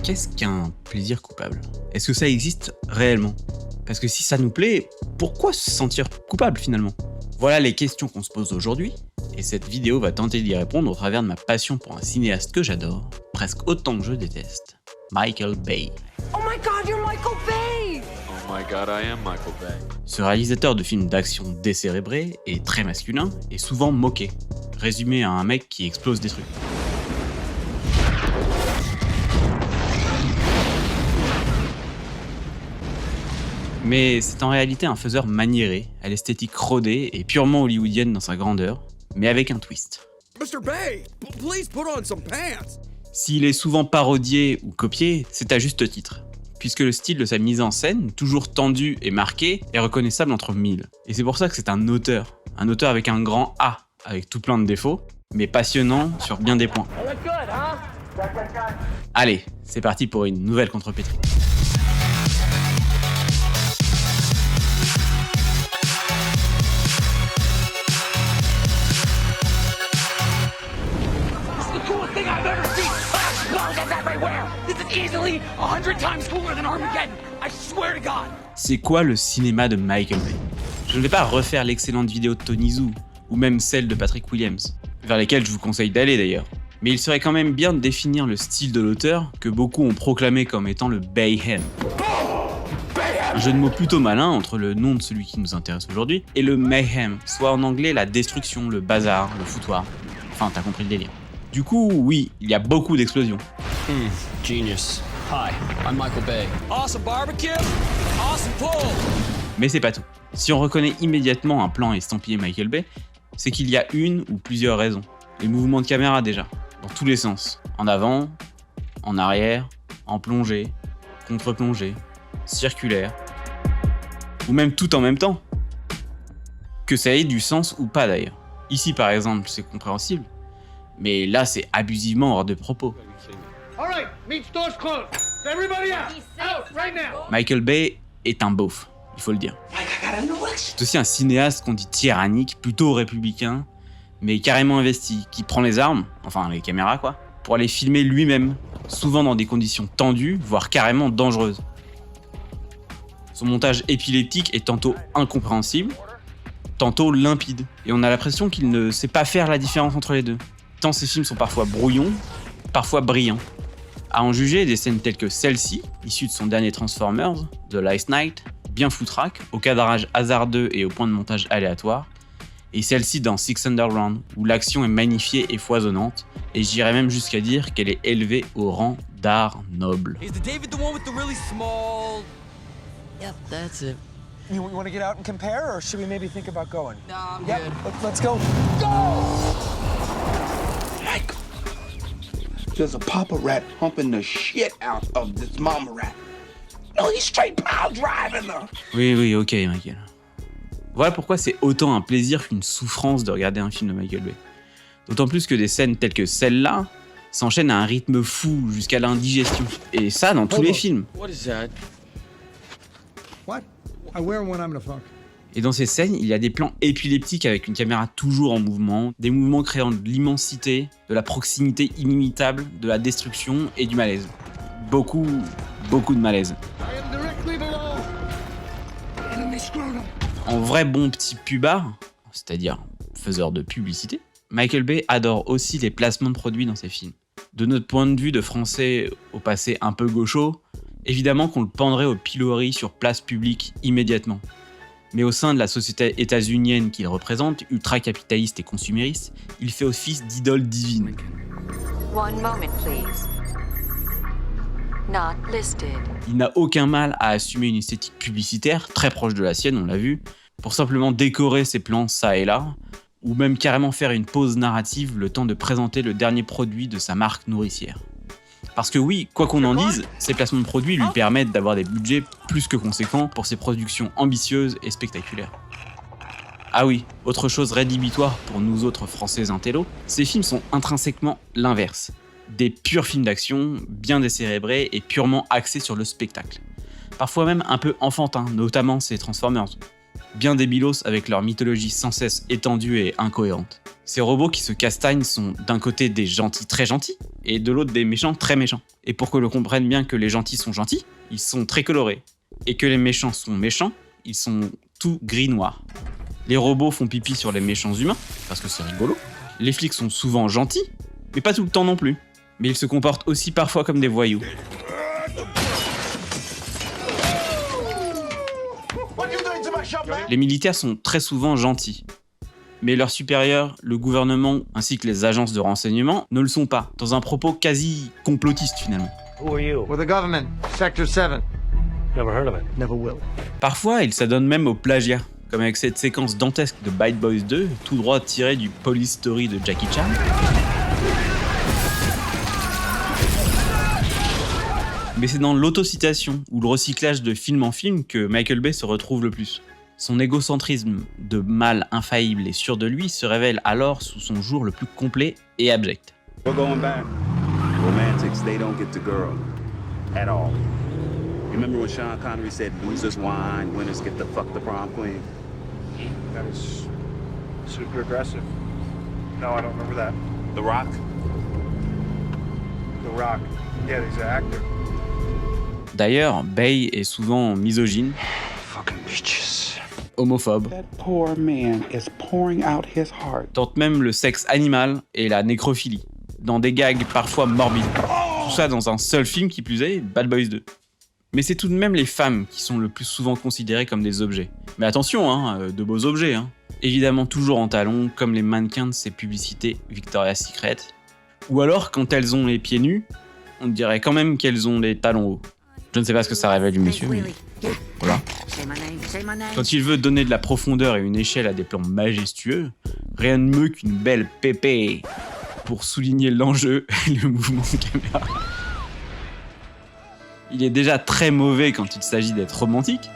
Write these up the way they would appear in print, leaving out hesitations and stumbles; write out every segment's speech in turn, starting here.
qu'est-ce qu'un plaisir coupable? Est-ce que ça existe réellement? Parce que si ça nous plaît, pourquoi se sentir coupable finalement? Voilà les questions qu'on se pose aujourd'hui, et cette vidéo va tenter d'y répondre au travers de ma passion pour un cinéaste que j'adore, presque autant que je déteste, Michael Bay. Oh my god, you're Michael Bay! Oh my god, I am Michael Bay. Ce réalisateur de films d'action décérébrés et très masculin est souvent moqué, résumé à un mec qui explose des trucs. Mais c'est en réalité un faiseur maniéré, à l'esthétique rodée et purement hollywoodienne dans sa grandeur, mais avec un twist. Mr. Bay, please put on some pants. S'il est souvent parodié ou copié, c'est à juste titre, puisque le style de sa mise en scène, toujours tendu et marqué, est reconnaissable entre mille. Et c'est pour ça que c'est un auteur avec un grand A, avec tout plein de défauts, mais passionnant sur bien des points. Allez, c'est parti pour une nouvelle contrepétrie. C'est quoi le cinéma de Michael Bay? Je ne vais pas refaire l'excellente vidéo de Tony Zhou, ou même celle de Patrick Williams, vers lesquelles je vous conseille d'aller d'ailleurs. Mais il serait quand même bien de définir le style de l'auteur que beaucoup ont proclamé comme étant le Bayhem. Un jeu de mots plutôt malin entre le nom de celui qui nous intéresse aujourd'hui et le mayhem, soit en anglais la destruction, le bazar, le foutoir. Enfin, t'as compris le délire. Du coup, oui, il y a beaucoup d'explosions. Genius. Hi, I'm Michael Bay. Awesome barbecue, awesome pool. Mais c'est pas tout. Si on reconnaît immédiatement un plan estampillé Michael Bay, c'est qu'il y a une ou plusieurs raisons. Les mouvements de caméra déjà, dans tous les sens. En avant, en arrière, en plongée, contre-plongée, circulaire, ou même tout en même temps. Que ça ait du sens ou pas d'ailleurs. Ici par exemple, c'est compréhensible, mais là c'est abusivement hors de propos. Michael Bay est un beauf, il faut le dire. C'est aussi un cinéaste qu'on dit tyrannique, plutôt républicain, mais carrément investi, qui prend les armes, enfin les caméras quoi, pour aller filmer lui-même, souvent dans des conditions tendues, voire carrément dangereuses. Son montage épileptique est tantôt incompréhensible, tantôt limpide, et on a l'impression qu'il ne sait pas faire la différence entre les deux. Tant ses films sont parfois brouillons, parfois brillants. À en juger des scènes telles que celle-ci, issue de son dernier Transformers, The Last Night, bien foutraque, au cadrage hasardeux et au point de montage aléatoire, et celle-ci dans Six Underground, où l'action est magnifiée et foisonnante, et j'irais même jusqu'à dire qu'elle est élevée au rang d'art noble. Is the David the one with the really small? Yep, that's it. You want to get out and compare, or should we maybe think about going? No, I'm Yep, good. let's go. Michael, there's a papa rat humping the shit out of this mama rat. No, he's straight pile driving her. Oui, ok, Michael. Voilà pourquoi c'est autant un plaisir qu'une souffrance de regarder un film de Michael Bay. D'autant plus que des scènes telles que celle-là s'enchaînent à un rythme fou jusqu'à l'indigestion. Et ça dans tous les films. What is that? What? I wear them when I'm in a funk. Et dans ces scènes, il y a des plans épileptiques avec une caméra toujours en mouvement, des mouvements créant de l'immensité, de la proximité inimitable, de la destruction et du malaise. Beaucoup de malaise. En vrai bon petit pubard, c'est-à-dire faiseur de publicité, Michael Bay adore aussi les placements de produits dans ses films. De notre point de vue de français au passé un peu gaucho, évidemment qu'on le pendrait au pilori sur place publique immédiatement. Mais au sein de la société états-unienne qu'il représente, ultra-capitaliste et consumériste, il fait office d'idole divine. One moment, please. Not listed. Il n'a aucun mal à assumer une esthétique publicitaire, très proche de la sienne, on l'a vu, pour simplement décorer ses plans ça et là, ou même carrément faire une pause narrative le temps de présenter le dernier produit de sa marque nourricière. Parce que oui, quoi qu'on en dise, ces placements de produits lui permettent d'avoir des budgets plus que conséquents pour ses productions ambitieuses et spectaculaires. Ah oui, autre chose rédhibitoire pour nous autres français intellos, ces films sont intrinsèquement l'inverse. Des purs films d'action, bien décérébrés et purement axés sur le spectacle. Parfois même un peu enfantins, notamment ces Transformers. Bien débilos avec leur mythologie sans cesse étendue et incohérente. Ces robots qui se castagnent sont d'un côté des gentils très gentils, et de l'autre des méchants très méchants. Et pour que l'on comprenne bien que les gentils sont gentils, ils sont très colorés. Et que les méchants sont méchants, ils sont tout gris-noir. Les robots font pipi sur les méchants humains, parce que c'est rigolo. Les flics sont souvent gentils, mais pas tout le temps non plus. Mais ils se comportent aussi parfois comme des voyous. Les militaires sont très souvent gentils. Mais leurs supérieurs, le gouvernement ainsi que les agences de renseignement ne le sont pas, dans un propos quasi complotiste finalement. Who are you? We're the government. Sector 7. Never heard of it. Never will. Parfois, ils s'adonnent même au plagiat, comme avec cette séquence dantesque de Bad Boys 2, tout droit tirée du Police Story de Jackie Chan. Mais c'est dans l'autocitation ou le recyclage de film en film que Michael Bay se retrouve le plus. Son égocentrisme de mâle infaillible et sûr de lui se révèle alors sous son jour le plus complet et abject. We're going back. Romantics, they don't get the girl. At all. You remember when Sean Connery said, losers whine, winners get the fuck the prom queen? That is super aggressive. No, I don't remember that. The Rock? The Rock. Yeah, he's an actor. D'ailleurs, Bay est souvent misogyne, Fucking bitches. homophobe, That poor man is pouring out his heart. tente même le sexe animal et la nécrophilie, dans des gags parfois morbides. Tout ça dans un seul film qui plus est, Bad Boys 2. Mais c'est tout de même les femmes qui sont le plus souvent considérées comme des objets. Mais attention, de beaux objets. Évidemment toujours en talons, comme les mannequins de ces publicités Victoria's Secret. Ou alors, quand elles ont les pieds nus, on dirait quand même qu'elles ont les talons hauts. Je ne sais pas ce que ça révèle du monsieur, mais voilà. Quand il veut donner de la profondeur et une échelle à des plans majestueux, rien de mieux qu'une belle pépé pour souligner l'enjeu et le mouvement de caméra. Il est déjà très mauvais quand il s'agit d'être romantique.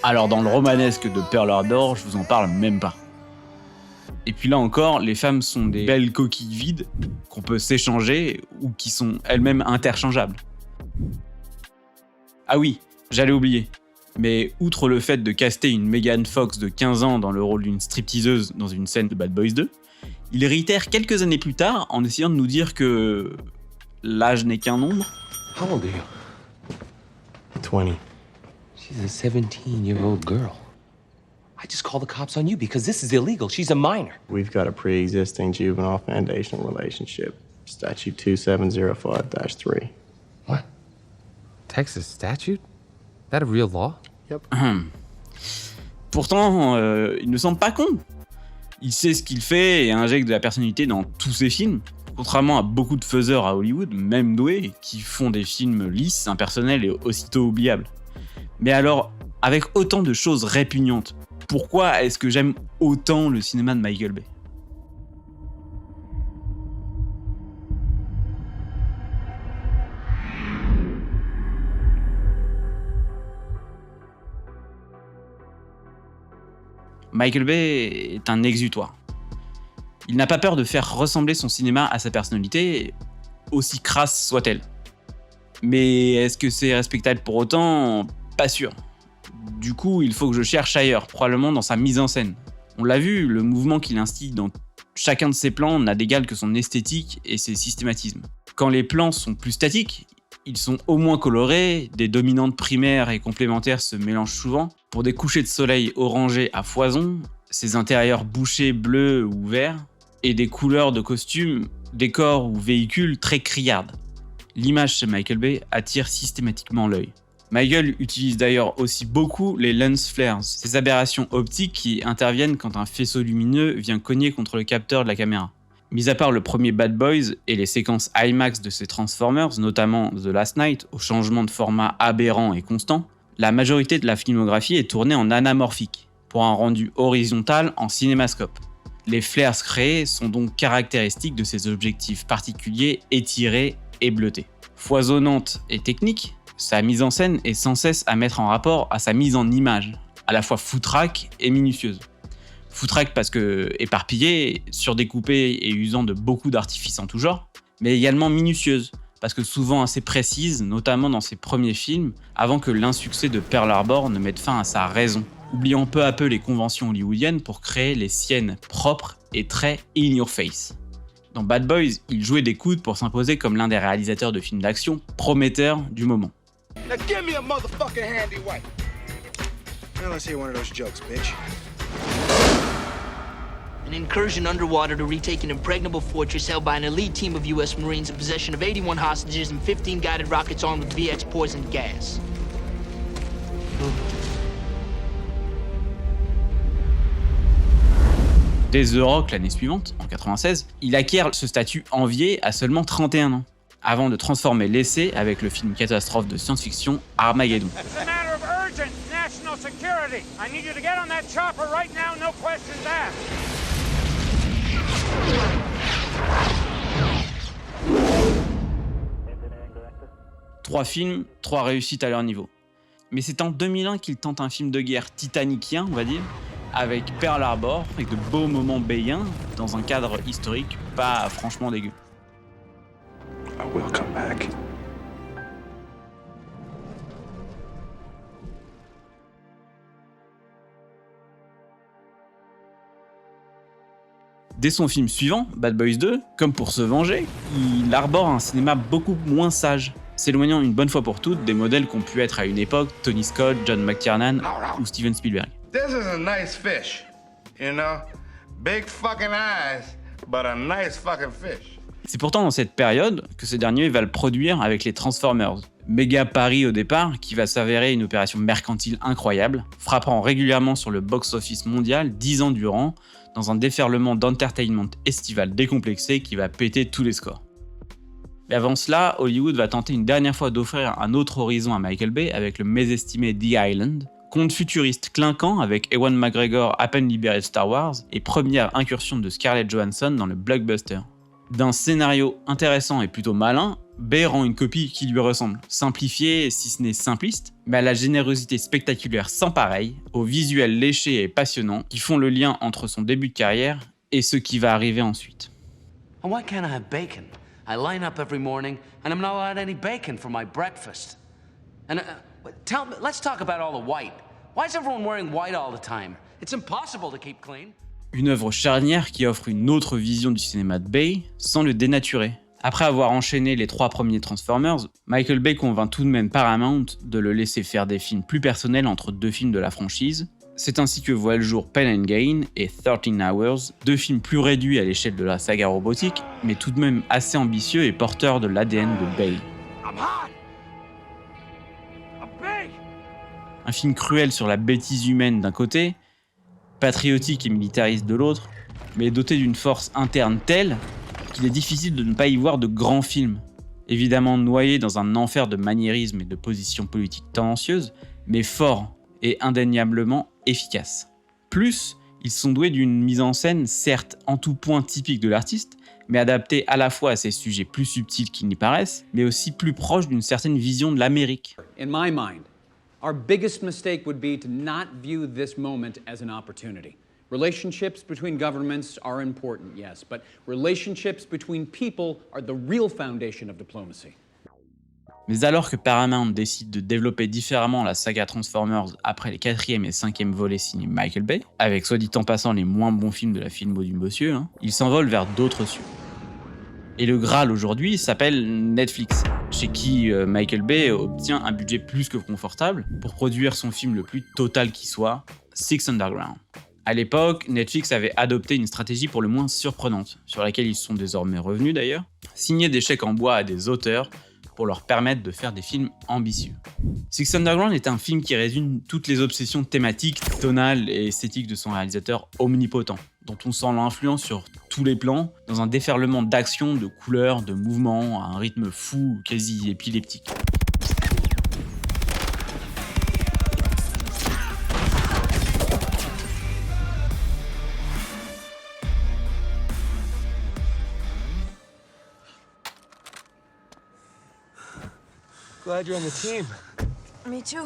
Alors dans le romanesque de Pearl Harbor, je vous en parle même pas. Et puis là encore, les femmes sont des belles coquilles vides qu'on peut s'échanger ou qui sont elles-mêmes interchangeables. Ah oui, j'allais oublier. Mais outre le fait de caster une Megan Fox de 15 ans dans le rôle d'une stripteaseuse dans une scène de Bad Boys 2, il réitère quelques années plus tard en essayant de nous dire que l'âge n'est qu'un nombre. How old are you? 20. She's a 17-year-old girl. I just called the cops on you because this is illegal. She's a minor. We've got a pre-existing juvenile foundational relationship. Statute 2705-3. What? Texas statute? That a real law? Yep. Pourtant, il ne semble pas con. Il sait ce qu'il fait et injecte de la personnalité dans tous ses films. Contrairement à beaucoup de faiseurs à Hollywood, même doués, qui font des films lisses, impersonnels et aussitôt oubliables. Mais alors, avec autant de choses répugnantes, pourquoi est-ce que j'aime autant le cinéma de Michael Bay ? Michael Bay est un exutoire. Il n'a pas peur de faire ressembler son cinéma à sa personnalité, aussi crasse soit-elle. Mais est-ce que c'est respectable pour autant ? Pas sûr. Du coup, il faut que je cherche ailleurs, probablement dans sa mise en scène. On l'a vu, le mouvement qu'il instille dans chacun de ses plans n'a d'égal que son esthétique et ses systématismes. Quand les plans sont plus statiques, ils sont au moins colorés, des dominantes primaires et complémentaires se mélangent souvent. Pour des couchers de soleil orangés à foison, ces intérieurs bouchés bleus ou verts, et des couleurs de costumes, décors ou véhicules très criardes. L'image chez Michael Bay attire systématiquement l'œil. Michael utilise d'ailleurs aussi beaucoup les lens flares, ces aberrations optiques qui interviennent quand un faisceau lumineux vient cogner contre le capteur de la caméra. Mis à part le premier Bad Boys et les séquences IMAX de ses Transformers, notamment The Last Night, au changement de format aberrant et constant, la majorité de la filmographie est tournée en anamorphique, pour un rendu horizontal en cinémascope. Les flares créés sont donc caractéristiques de ces objectifs particuliers étirés et bleutés. Foisonnante et technique, sa mise en scène est sans cesse à mettre en rapport à sa mise en image, à la fois foutraque et minutieuse. Foutraque parce que éparpillée, surdécoupée et usant de beaucoup d'artifices en tout genre, mais également minutieuse, parce que souvent assez précise, notamment dans ses premiers films, avant que l'insuccès de Pearl Harbor ne mette fin à sa raison, oubliant peu à peu les conventions hollywoodiennes pour créer les siennes propres et très in your face. Dans Bad Boys, il jouait des coudes pour s'imposer comme l'un des réalisateurs de films d'action prometteurs du moment. Now give me a motherfucking handy wipe. Now let's hear one of those jokes, bitch. An incursion underwater to retake an impregnable fortress held by an elite team of U.S. Marines in possession of 81 hostages and 15 guided rockets armed with VX poison gas. Dès The Rock l'année suivante, en 96, il acquiert ce statut envié à seulement 31 ans, avant de transformer l'essai avec le film catastrophe de science-fiction Armageddon. Trois films, trois réussites à leur niveau. Mais c'est en 2001 qu'il tente un film de guerre titanicien, on va dire, avec Pearl Harbor, avec de beaux moments bayens, dans un cadre historique pas franchement dégueu. I will come back. Dès son film suivant, Bad Boys 2, comme pour se venger, il arbore un cinéma beaucoup moins sage, s'éloignant une bonne fois pour toutes des modèles qu'ont pu être à une époque Tony Scott, John McTiernan ou Steven Spielberg. This is a nice fish, you know? Big fucking eyes, but a nice fucking fish. C'est pourtant dans cette période que ce dernier va le produire avec les Transformers. Méga pari au départ, qui va s'avérer une opération mercantile incroyable, frappant régulièrement sur le box-office mondial 10 ans durant, dans un déferlement d'entertainment estival décomplexé qui va péter tous les scores. Mais avant cela, Hollywood va tenter une dernière fois d'offrir un autre horizon à Michael Bay avec le mésestimé The Island, conte futuriste clinquant avec Ewan McGregor à peine libéré de Star Wars et première incursion de Scarlett Johansson dans le blockbuster. D'un scénario intéressant et plutôt malin, Bay rend une copie qui lui ressemble, simplifiée si ce n'est simpliste, mais à la générosité spectaculaire sans pareil, aux visuels léchés et passionnants qui font le lien entre son début de carrière et ce qui va arriver ensuite. And why can't I have bacon? I line up every morning and I'm not allowed any bacon for my breakfast. And let's talk about all the white. Why is everyone wearing white all the time? It's impossible to keep clean. Une œuvre charnière qui offre une autre vision du cinéma de Bay sans le dénaturer. Après avoir enchaîné les 3 premiers Transformers, Michael Bay convainc tout de même Paramount de le laisser faire des films plus personnels entre 2 films de la franchise. C'est ainsi que voient le jour Pain and Gain et 13 Hours, 2 films plus réduits à l'échelle de la saga robotique, mais tout de même assez ambitieux et porteurs de l'ADN de Bay. Un film cruel sur la bêtise humaine d'un côté, patriotique et militariste de l'autre, mais doté d'une force interne telle qu'il est difficile de ne pas y voir de grands films. Évidemment noyés dans un enfer de maniérisme et de positions politiques tendancieuses, mais forts et indéniablement efficaces. Plus, ils sont doués d'une mise en scène certes en tout point typique de l'artiste, mais adaptée à la fois à ses sujets plus subtils qu'ils n'y paraissent, mais aussi plus proches d'une certaine vision de l'Amérique. In my mind, our biggest mistake would be to not view this moment as an opportunity. Relationships between governments are important, yes, but relationships between people are the real foundation of diplomacy. Mais alors que Paramount décide de développer différemment la saga Transformers après les 4e et 5e volets signés Michael Bay, avec soit dit en passant les moins bons films de la filmo du monsieur, il s'envole vers d'autres cieux. Et le Graal aujourd'hui s'appelle Netflix, chez qui Michael Bay obtient un budget plus que confortable pour produire son film le plus total qui soit, Six Underground. À l'époque, Netflix avait adopté une stratégie pour le moins surprenante, sur laquelle ils sont désormais revenus d'ailleurs, signer des chèques en bois à des auteurs pour leur permettre de faire des films ambitieux. Six Underground est un film qui résume toutes les obsessions thématiques, tonales et esthétiques de son réalisateur omnipotent, dont on sent l'influence sur tous les plans, dans un déferlement d'action, de couleurs, de mouvements, à un rythme fou, quasi épileptique. Glad you're on the team. Me too.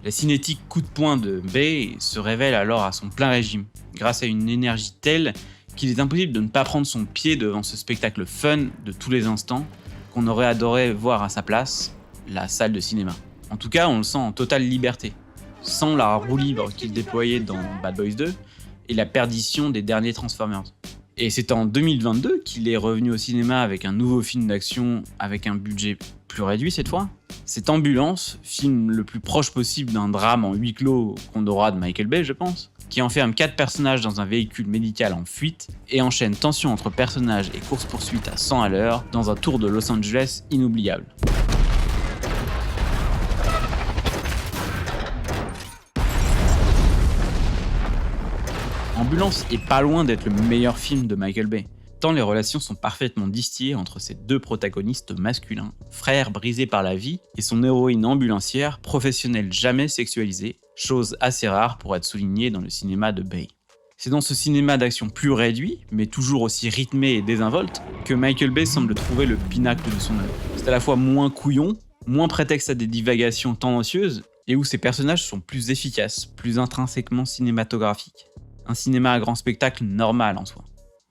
La cinétique coup de poing de Bay se révèle alors à son plein régime, grâce à une énergie telle qu'il est impossible de ne pas prendre son pied devant ce spectacle fun de tous les instants, qu'on aurait adoré voir à sa place, la salle de cinéma. En tout cas, on le sent en totale liberté, sans la roue libre qu'il déployait dans Bad Boys 2 et la perdition des derniers Transformers. Et c'est en 2022 qu'il est revenu au cinéma avec un nouveau film d'action avec un budget plus réduit cette fois. C'est Ambulance, film le plus proche possible d'un drame en huis clos qu'on aura de Michael Bay, je pense, qui enferme 4 personnages dans un véhicule médical en fuite et enchaîne tension entre personnages et course-poursuite à 100 à l'heure dans un tour de Los Angeles inoubliable. Ambulance est pas loin d'être le meilleur film de Michael Bay, tant les relations sont parfaitement distillées entre ces deux protagonistes masculins, frères brisés par la vie, et son héroïne ambulancière, professionnelle jamais sexualisée, chose assez rare pour être soulignée dans le cinéma de Bay. C'est dans ce cinéma d'action plus réduit, mais toujours aussi rythmé et désinvolte, que Michael Bay semble trouver le pinacle de son œuvre. C'est à la fois moins couillon, moins prétexte à des divagations tendancieuses, et où ses personnages sont plus efficaces, plus intrinsèquement cinématographiques. Un cinéma à grand spectacle normal en soi,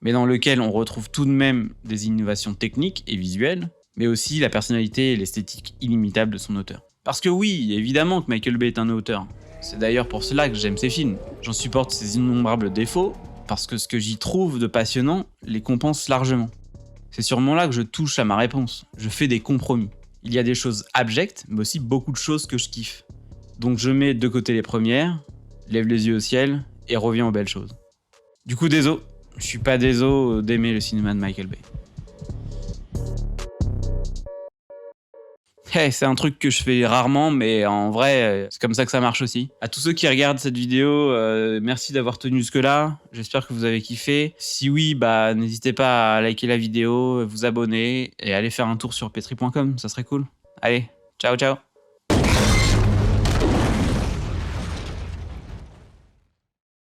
mais dans lequel on retrouve tout de même des innovations techniques et visuelles, mais aussi la personnalité et l'esthétique inimitable de son auteur. Parce que oui, évidemment que Michael Bay est un auteur. C'est d'ailleurs pour cela que j'aime ses films. J'en supporte ses innombrables défauts, parce que ce que j'y trouve de passionnant les compense largement. C'est sûrement là que je touche à ma réponse. Je fais des compromis. Il y a des choses abjectes, mais aussi beaucoup de choses que je kiffe. Donc je mets de côté les premières, lève les yeux au ciel, et revient aux belles choses. Du coup, désolé, je suis pas désolé d'aimer le cinéma de Michael Bay. Hey, c'est un truc que je fais rarement, mais en vrai, c'est comme ça que ça marche aussi. À tous ceux qui regardent cette vidéo, merci d'avoir tenu jusque-là. J'espère que vous avez kiffé. Si oui, n'hésitez pas à liker la vidéo, vous abonner et aller faire un tour sur petri.com, ça serait cool. Allez, ciao ciao.